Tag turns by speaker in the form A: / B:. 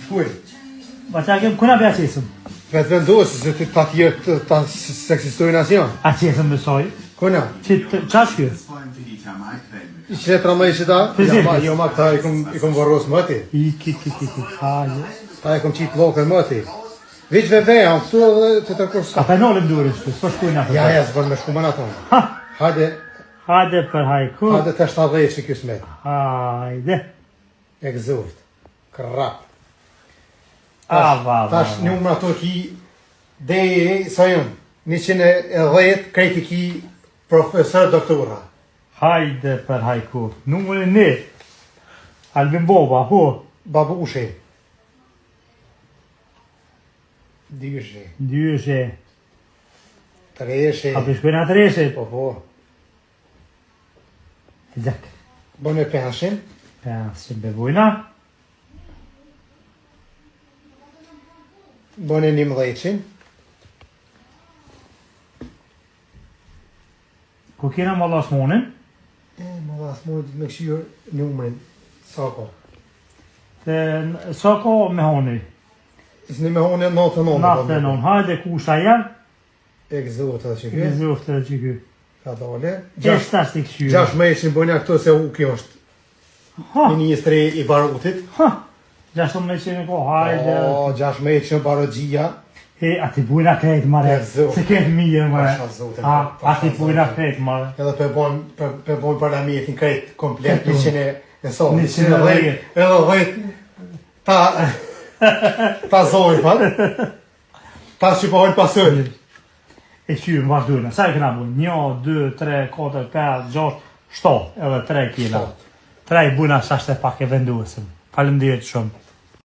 A: Kuj?
B: Ma që kem kuna për aqesëm?
A: Vetë vendosë, se ty ta tjerë të seksistojnë asë janë.
B: Aqesëm mësoj.
A: Kuna?
B: Qa shkjo?
A: I që letra më ishë ta? Jo ma këta i kom varrosë më ti.
B: Haje.
A: Ta i kom qitë lokën më ti. Veç veveja, këtu edhe të të kërsa.
B: A penollim durës, s'po shkujna për.
A: Ja, s'bën me shku më në tonë. Hajde.
B: Hajde për hajku.
A: Hajde të 70 që kjo smet.
B: Hajde.
A: Egzurt. Krap.
B: Va.
A: Tash një më ato ki deje, sa jënë, 110 krejti ki profesor doktora.
B: Hajde për hajku. Numërin ne. Albin Boba, ho.
A: Babu ushe. Dyshe.
B: Dyshe.
A: Treshe.
B: A përshkojnë a treshe?
A: Po.
B: Zek.
A: Bone penshin.
B: Penshin bevojna.
A: Bone 11.
B: Ku kena më las monin?
A: Më dhe asë mund me këshirë numërin. Sako.
B: Sako me honi.
A: Isni me honi 99.
B: 99. Hajde kusha janë?
A: Egzurt edhe që kjo.
B: Egzurt edhe që kjo.
A: Ka dole.
B: 6
A: me ishin bënja këto se u kjo është. Një ministri i barutit.
B: 6 me ishin e ko, hajde.
A: 6 me ishin barogjia.
B: Ati bujna krejt mare. Se këtë mirë mare. Ati bujna krejt mare.
A: Edhe për bojnë parlamentin krejt komplet. 100 e so.
B: 110.
A: Edhe ta zojnë pa. Ta që pohojnë pasojnë.
B: E qymë vazhdojnë. Sa e këna bujnë? 1, 2, 3, 4, 5, 6, 7. Edhe 3 kila. 3 bujna sa shte pak e venduesim. Faleminderit shumë.